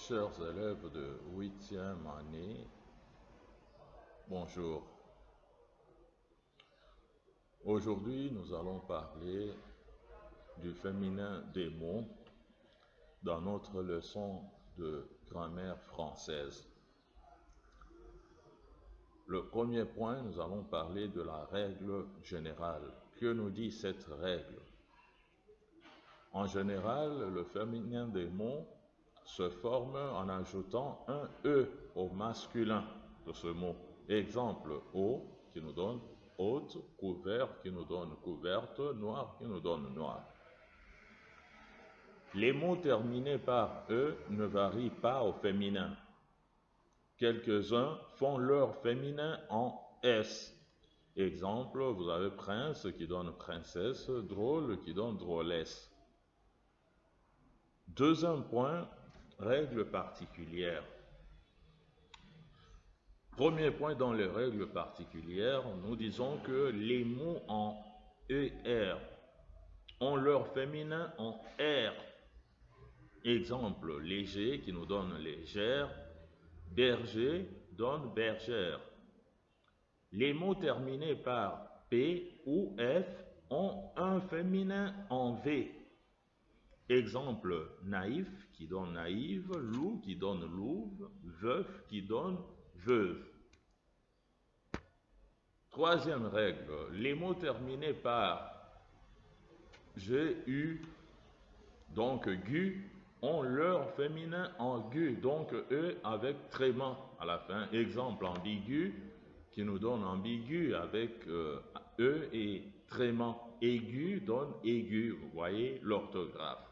Chers élèves de 8e année, bonjour. Aujourd'hui, nous allons parler du féminin des mots dans notre leçon de grammaire française. Le premier point, nous allons parler de la règle générale. Que nous dit cette règle? En général, le féminin des mots se forme en ajoutant un « e » au masculin de ce mot. Exemple, eau qui nous donne haute, couvert qui nous donne couverte, noir qui nous donne noir. Les mots terminés par « e » ne varient pas au féminin. Quelques-uns font leur féminin en « s ». Exemple, vous avez prince qui donne princesse, drôle qui donne drôlesse. Deuxième point, règles particulières. Premier point dans les règles particulières, nous disons que les mots en ER ont leur féminin en R. Exemple, léger qui nous donne légère, berger donne bergère. Les mots terminés par P ou F ont un féminin en V. Exemple, naïf qui donne naïve, loup qui donne louve, veuf qui donne veuve. Troisième règle, les mots terminés par GU, donc gu, ont leur féminin en gu, donc E avec tréma à la fin. Exemple, ambigu qui nous donne ambigu avec E et tréma. Aigu donne aigu, vous voyez l'orthographe.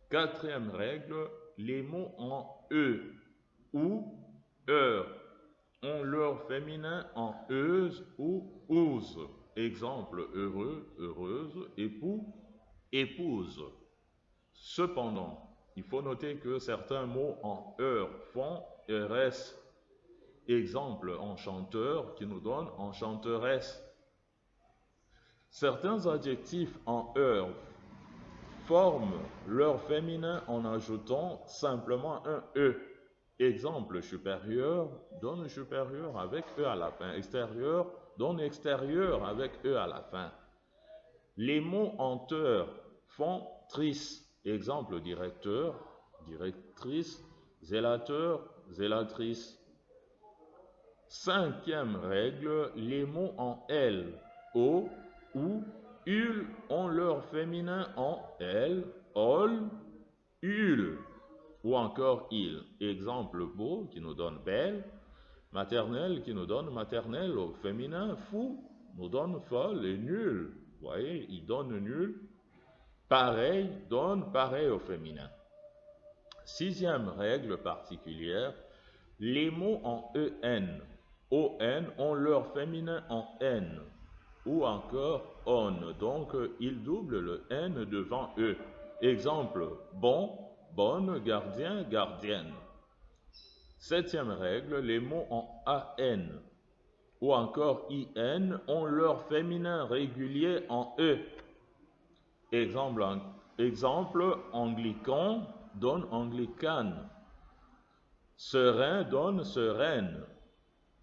Quatrième règle, les mots en E ou heure ont leur féminin en euse ou ouse. Exemple, heureux, heureuse, époux, épouse. Cependant, il faut noter que certains mots en heure font ERS. Exemple, enchanteur qui nous donne enchanteresse. Certains adjectifs en heure forment leur féminin en ajoutant simplement un E. Exemple, supérieur donne supérieur avec E à la fin. Extérieur donne extérieur avec E à la fin. Les mots en teur font tris. Exemple, directeur, directrice, zélateur, zélatrice. Cinquième règle, les mots en L, O, ou, ul ont leur féminin en elle, ol, ul, ou encore il. Exemple, beau qui nous donne belle, maternelle qui nous donne maternelle au féminin, fou nous donne folle et nul. Vous voyez, il donne nul. Pareil donne pareil au féminin. Sixième règle particulière, les mots en EN, ON ont leur féminin en N, ou encore on, donc il double le N devant E. Exemple, bon, bonne, gardien, gardienne. Septième règle, les mots en AN ou encore IN ont leur féminin régulier en E. Exemple, anglican donne anglicane. Serein donne sereine.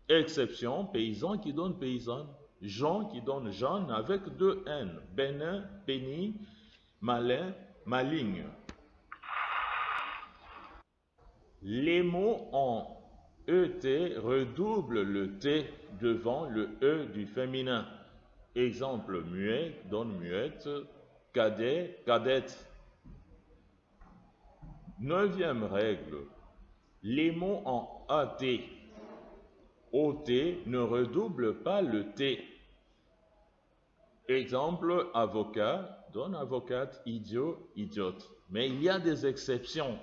Exception, paysan qui donne paysanne. Jean qui donne Jeanne avec deux N. Bénin, béni, malin, maligne. Les mots en ET redoublent le T devant le E du féminin. Exemple, muet donne muette, cadet, cadette. Neuvième règle, les mots en AT, OT ne redoublent pas le T. Exemple, avocat donne avocate, idiot, idiote. Mais il y a des exceptions.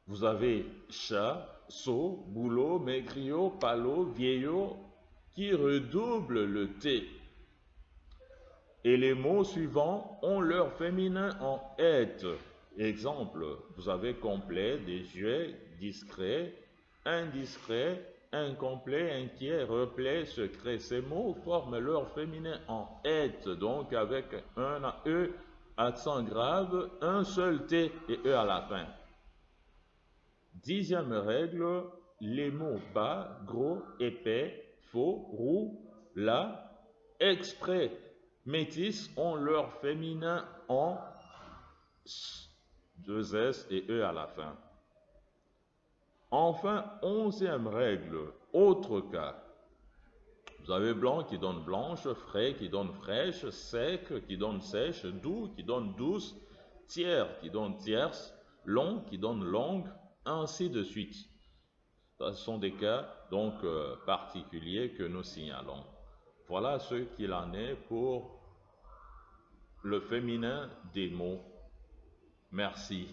Vous avez chat, sot, boulot, maigriot, palot, vieillot qui redoublent le T. Et les mots suivants ont leur féminin en être. Exemple, vous avez complet, désuet, discret, indiscret, incomplet, inquiet, replet, secret. Ces mots forment leur féminin en être, donc avec un E, accent grave, un seul T et E à la fin. 10e règle, les mots bas, gros, épais, faux, roux, là, exprès, métis ont leur féminin en s, deux s et e à la fin. Enfin, 11e règle, autre cas. Vous avez blanc qui donne blanche, frais qui donne fraîche, sec qui donne sèche, doux qui donne douce, tiers qui donne tierce, long qui donne longue, ainsi de suite. Ce sont des cas donc particuliers que nous signalons. Voilà ce qu'il en est pour le féminin des mots. Merci.